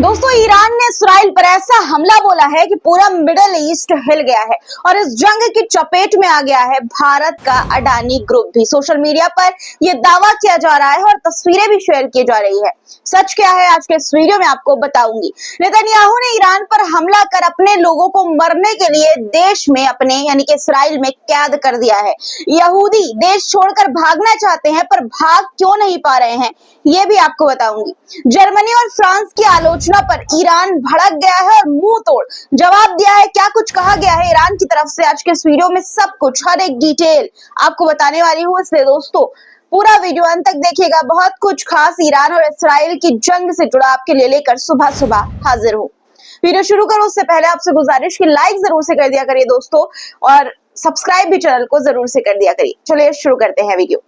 दोस्तों, ईरान ने इसराइल पर ऐसा हमला बोला है कि पूरा मिडिल ईस्ट हिल गया है और इस जंग की चपेट में आ गया है भारत का अडानी ग्रुप भी। सोशल मीडिया पर यह दावा किया जा रहा है और तस्वीरें भी शेयर की जा रही है। सच क्या है आज के इस वीडियो में आपको बताऊंगी। नेतन्याहू ने ईरान पर हमला कर अपने लोगों को मरने के लिए देश में अपने यानी कि इसराइल में कैद कर दिया है। यहूदी देश छोड़कर भागना चाहते हैं पर भाग क्यों नहीं पा रहे हैं, ये भी आपको बताऊंगी। जर्मनी और फ्रांस की आलोचना पर ईरान भड़क गया है और मुंह तोड़ जवाब दिया है। क्या कुछ कहा गया है ईरान की तरफ से आज के इस वीडियो में सब कुछ हर एक डिटेल आपको बताने वाली हूँ, इसलिए दोस्तों पूरा वीडियो अंत तक देखिएगा। बहुत कुछ खास ईरान और इसराइल की जंग से जुड़ा आपके लिए लेकर सुबह सुबह हाजिर हूँ। वीडियो शुरू करो उससे पहले आपसे गुजारिश की लाइक जरूर से कर दिया करिए दोस्तों, और सब्सक्राइब भी चैनल को जरूर से कर दिया करिए। चलिए शुरू करते हैं वीडियो।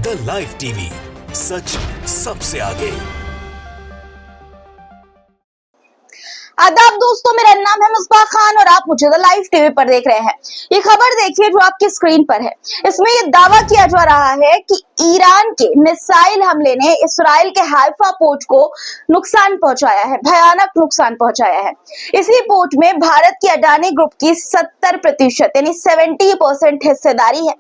द लाइव टीवी, सच सबसे आगे। आदाब दोस्तों, मेरा नाम है मुस्बा खान और आप मुझे द लाइव टीवी पर देख रहे हैं। ये खबर देखिए जो आपकी स्क्रीन पर है। इसमें ये दावा किया जा रहा है कि ईरान के मिसाइल हमले ने इसराइल के हाइफा पोर्ट को नुकसान पहुंचाया है, भयानक नुकसान पहुंचाया है। इसी पोर्ट में भारत की अडानी ग्रुप की 70% यानी 70% हिस्सेदारी है।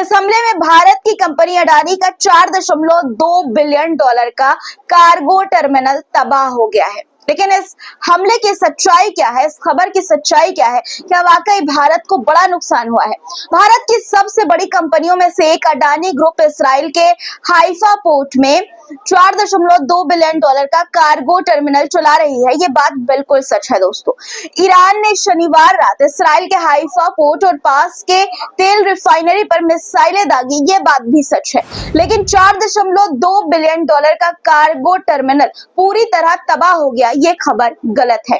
इस हमले में भारत की कंपनी अडानी का $4.2 बिलियन का कार्गो टर्मिनल तबाह हो गया है। लेकिन इस हमले की सच्चाई क्या है, इस खबर की सच्चाई क्या है? क्या वाकई भारत को बड़ा नुकसान हुआ है? भारत की सबसे बड़ी कंपनियों में से एक अडानी ग्रुप इसराइल के हाइफा पोर्ट में $4.2 बिलियन का कार्गो टर्मिनल चला रही है। ये बात बिल्कुल सच है दोस्तों। ईरान ने शनिवार रात इसराइल के हाइफा पोर्ट और पास के तेल रिफाइनरी पर मिसाइलें दागी, ये बात भी सच है। लेकिन $4.2 बिलियन का कार्गो टर्मिनल पूरी तरह तबाह हो गया, ये खबर गलत है।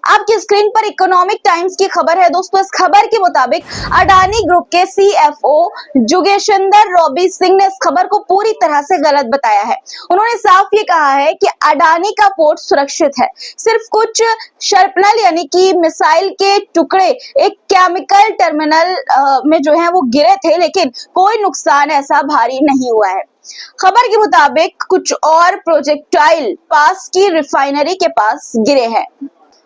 आपकी स्क्रीन पर इकोनॉमिक टाइम्स की खबर है दोस्तों। इस खबर के मुताबिक अडानी ग्रुप के CFO जुगेशिंदर रॉबी सिंह ने इस खबर को पूरी तरह से गलत बताया है। उन्होंने साफ ये कहा है कि अडानी का पोर्ट सुरक्षित है, सिर्फ कुछ शर्पनल यानी कि मिसाइल के टुकड़े एक केमिकल टर्मिनल में जो है वो गिरे थे, लेकिन कोई नुकसान ऐसा भारी नहीं हुआ है। खबर के मुताबिक कुछ और प्रोजेक्टाइल पास की रिफाइनरी के पास गिरे हैं।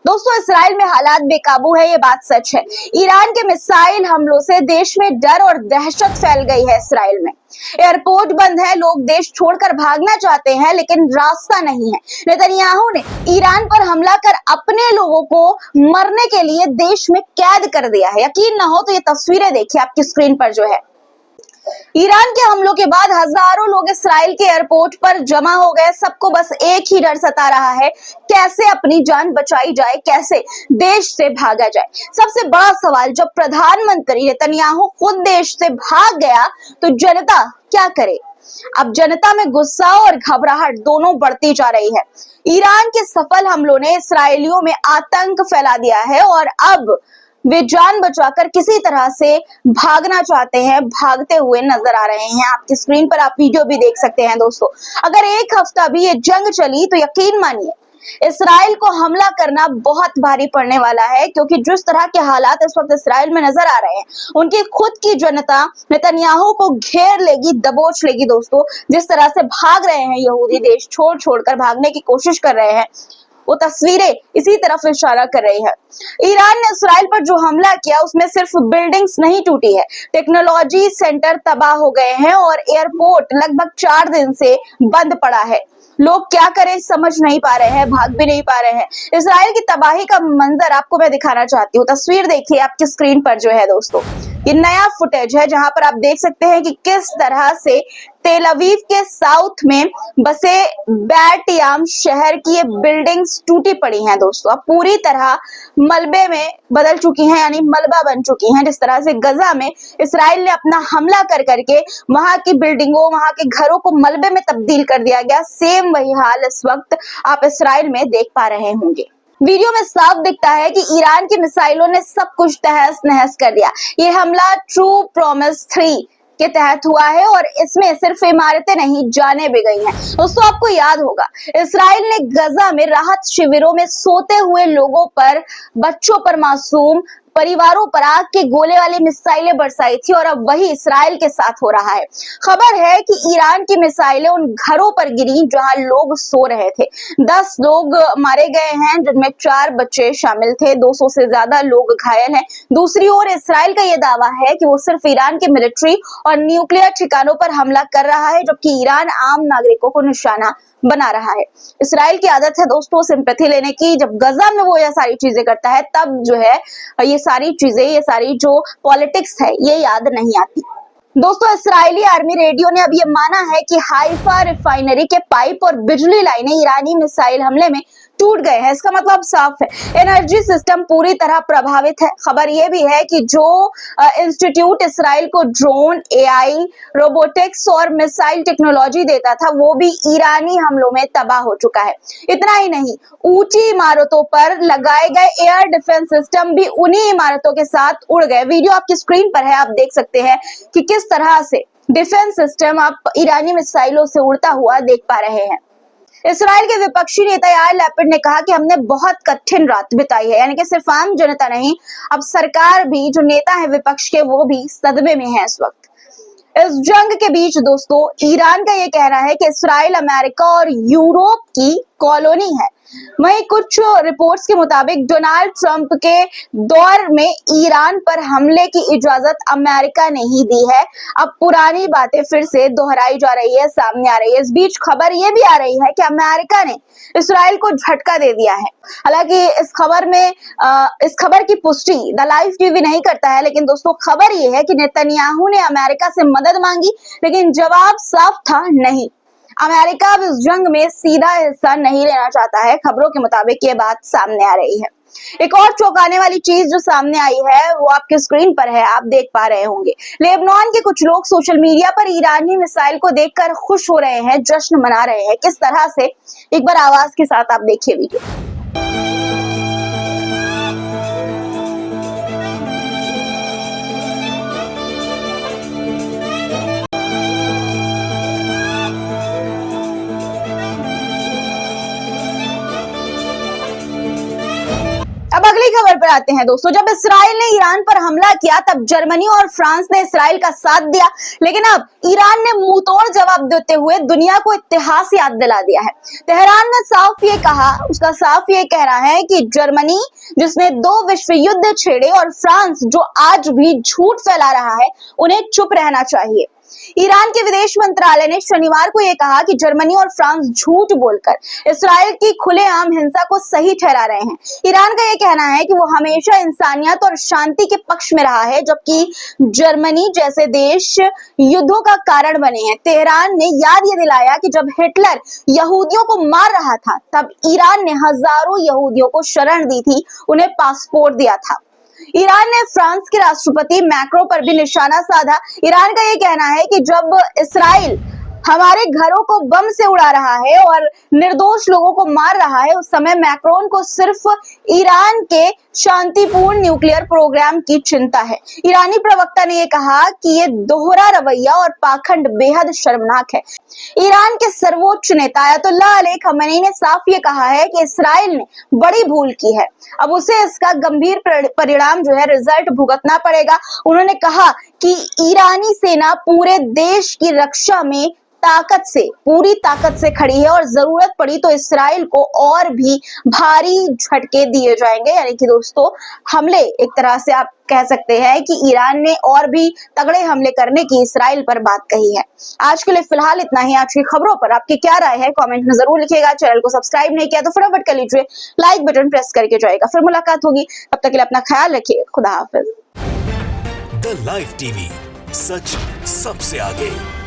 दोस्तों, इसराइल में हालात बेकाबू है, ये बात सच है। ईरान के मिसाइल हमलों से देश में डर और दहशत फैल गई है। इसराइल में एयरपोर्ट बंद है, लोग देश छोड़कर भागना चाहते हैं लेकिन रास्ता नहीं है। नेतन्याहू ने ईरान पर हमला कर अपने लोगों को मरने के लिए देश में कैद कर दिया है। यकीन ना हो तो ये तस्वीरें देखिए आपकी स्क्रीन पर जो है। ईरान के हमलों के बाद हजारों लोग इसराइल के एयरपोर्ट पर जमा हो गए। सबको बस एक ही डर सता रहा है, कैसे अपनी जान बचाई जाए, कैसे देश से भागा जाए। सबसे बड़ा सवाल, जब प्रधानमंत्री नेतन्याहू खुद देश से भाग गया तो जनता क्या करे? अब जनता में गुस्सा और घबराहट दोनों बढ़ती जा रही है। ईरान के सफल हमलों ने इसराइलियों में आतंक फैला दिया है और अब वे जान बचाकर किसी तरह से भागना चाहते हैं, भागते हुए नजर आ रहे हैं। आपकी स्क्रीन पर आप वीडियो भी देख सकते हैं दोस्तों। अगर एक हफ्ता भी ये जंग चली तो यकीन मानिए इसराइल को हमला करना बहुत भारी पड़ने वाला है, क्योंकि जिस तरह के हालात इस वक्त इसराइल में नजर आ रहे हैं, उनकी खुद की जनता नेतन्याहू को घेर लेगी, दबोच लेगी दोस्तों। जिस तरह से भाग रहे हैं यहूदी, देश छोड़ छोड़कर भागने की कोशिश कर रहे हैं, वो तस्वीरें इसी तरफ इशारा कर रही है। ईरान ने इसराइल पर जो हमला किया उसमें सिर्फ बिल्डिंग्स नहीं टूटी है, टेक्नोलॉजी सेंटर तबाह हो गए हैं और एयरपोर्ट लगभग 4 दिन से बंद पड़ा है। लोग क्या करें समझ नहीं पा रहे हैं, भाग भी नहीं पा रहे हैं। इसराइल की तबाही का मंजर आपको मैं दिखाना चाहती हूँ। तस्वीर देखिए आपकी स्क्रीन पर जो है दोस्तों। ये नया फुटेज है जहां पर आप देख सकते हैं कि किस तरह से तेल अवीव के साउथ में बसे बैट याम शहर की ये बिल्डिंग्स टूटी पड़ी हैं दोस्तों। अब पूरी तरह मलबे में बदल चुकी हैं, यानी मलबा बन चुकी हैं। जिस तरह से गजा में इसराइल ने अपना हमला कर करके वहां की बिल्डिंगों, वहां के घरों को मलबे में तब्दील कर दिया गया, सेम वही हाल इस वक्त आप इसराइल में देख पा रहे होंगे। वीडियो में साफ दिखता है कि ईरान की मिसाइलों ने सब कुछ तहस नहस कर दिया। ये हमला ट्रू प्रॉमिस 3 के तहत हुआ है और इसमें सिर्फ इमारतें नहीं, जाने भी गई हैं। दोस्तों, आपको याद होगा इसराइल ने गजा में राहत शिविरों में सोते हुए लोगों पर, बच्चों पर, मासूम परिवारों पर आग के गोले वाली मिसाइलें बरसाई थी और अब वही इसराइल के साथ हो रहा है। खबर है कि ईरान की मिसाइलें उन घरों पर गिरी जहां लोग सो रहे थे। 10 लोग मारे गए हैं, जिनमें 4 बच्चे शामिल थे। 200 से ज्यादा लोग घायल हैं। दूसरी ओर इसराइल का यह दावा है कि वो सिर्फ ईरान के मिलिट्री और न्यूक्लियर ठिकानों पर हमला कर रहा है, जबकि ईरान आम नागरिकों को निशाना बना रहा है। इसराइल की आदत है दोस्तों सिंपैथी लेने की। जब गजा में वो ये सारी चीजें करता है, तब जो है ये सारी चीजें, ये सारी जो पॉलिटिक्स है, ये याद नहीं आती। दोस्तों, इस्राएली आर्मी रेडियो ने अब ये माना है कि हाइफा रिफाइनरी के पाइप और बिजली लाइनें ईरानी मिसाइल हमले में टूट गए हैं। इसका मतलब साफ है, एनर्जी सिस्टम पूरी तरह प्रभावित है। खबर यह भी है कि जो इंस्टीट्यूट इसराइल को ड्रोन, एआई, रोबोटिक्स और मिसाइल टेक्नोलॉजी देता था, वो भी ईरानी हमलों में तबाह हो चुका है। इतना ही नहीं, ऊंची इमारतों पर लगाए गए एयर डिफेंस सिस्टम भी उन्हीं इमारतों के साथ उड़ गए। वीडियो आपकी स्क्रीन पर है, आप देख सकते हैं कि किस तरह से डिफेंस सिस्टम आप ईरानी मिसाइलों से उड़ता हुआ देख पा रहे हैं। इसराइल के विपक्षी नेता यार लैपिड ने कहा कि हमने बहुत कठिन रात बिताई है, यानी कि सिर्फ आम जनता नहीं, अब सरकार भी, जो नेता है विपक्ष के, वो भी सदमे में है इस वक्त। इस जंग के बीच दोस्तों, ईरान का ये कहना है कि इसराइल अमेरिका और यूरोप की कॉलोनी है। वहीं कुछ रिपोर्ट्स के मुताबिक डोनाल्ड ट्रंप के दौर में ईरान पर हमले की इजाजत अमेरिका ने ही दी है। अब पुरानी बातें फिर से दोहराई जा रही है, सामने आ रही है। इस बीच खबर ये भी आ रही है कि अमेरिका ने इसराइल को झटका दे दिया है। हालांकि इस खबर की पुष्टि द लाइफ टीवी नहीं करता है, लेकिन दोस्तों खबर ये है कि नेतन्याहू ने अमेरिका से मदद मांगी, लेकिन जवाब साफ था नहीं। अमेरिका अब इस जंग में सीधा हिस्सा नहीं लेना चाहता है। खबरों के मुताबिक ये बात सामने आ रही है। एक और चौंकाने वाली चीज जो सामने आई है, वो आपके स्क्रीन पर है, आप देख पा रहे होंगे। लेबनान के कुछ लोग सोशल मीडिया पर ईरानी मिसाइल को देखकर खुश हो रहे हैं, जश्न मना रहे हैं। किस तरह से, एक बार आवाज के साथ आप देखिए वीडियो। अब अगली खबर पर आते हैं दोस्तों। जब इसराइल ने ईरान पर हमला किया, तब जर्मनी और फ्रांस ने इसराइल का साथ दिया, लेकिन अब ईरान ने मुंहतोड़ जवाब देते हुए दुनिया को इतिहास याद दिला दिया है। तेहरान ने साफ ये कहा, उसका साफ ये कहना है कि जर्मनी, जिसने 2 विश्व युद्ध छेड़े, और फ्रांस, जो आज भी झूठ फैला रहा है, उन्हें चुप रहना चाहिए। ईरान के विदेश मंत्रालय ने शनिवार को यह कहा कि जर्मनी और फ्रांस झूठ बोलकर इसराइल की खुलेआम हिंसा को सही ठहरा रहे हैं। ईरान का यह कहना है कि वो हमेशा इंसानियत और शांति के पक्ष में रहा है, जबकि जर्मनी जैसे देश युद्धों का कारण बने हैं। तेहरान ने याद ये दिलाया कि जब हिटलर यहूदियों को मार रहा था, तब ईरान ने हजारों यहूदियों को शरण दी थी, उन्हें पासपोर्ट दिया था। ईरान ने फ्रांस के राष्ट्रपति मैक्रो पर भी निशाना साधा। ईरान का यह कहना है कि जब इसराइल हमारे घरों को बम से उड़ा रहा है और निर्दोष लोगों को मार रहा है, उस समय मैक्रोन को सिर्फ ईरान के शांतिपूर्ण न्यूक्लियर प्रोग्राम की चिंता है। ईरानी प्रवक्ता ने यह कहा कि ये दोहरा रवैया और पाखंड बेहद शर्मनाक है। ईरान के सर्वोच्च नेता अयतुल्लाह अली खमेनी ने साफ ये कहा है कि इसराइल ने बड़ी भूल की है, अब उसे इसका गंभीर परिणाम जो है, रिजल्ट भुगतना पड़ेगा। उन्होंने कहा कि ईरानी सेना पूरे देश की रक्षा में पूरी ताकत से खड़ी है और जरूरत पड़ी तो इसराइल को और भी भारी झटके दिए जाएंगे। यानी कि दोस्तों, हमले, एक तरह से आप कह सकते हैं कि ईरान ने और भी तगड़े हमले करने की इसराइल पर बात कही है। आज के लिए फिलहाल इतना ही। आज की खबरों पर आपकी क्या राय है, कमेंट में जरूर लिखिएगा। चैनल को सब्सक्राइब नहीं किया तो फटाफट कर लीजिए, लाइक बटन प्रेस करके जाएगा। फिर मुलाकात होगी, तब तक के लिए अपना ख्याल रखिए। खुदा हाफिज। द लाइव टीवी, सच सबसे आगे।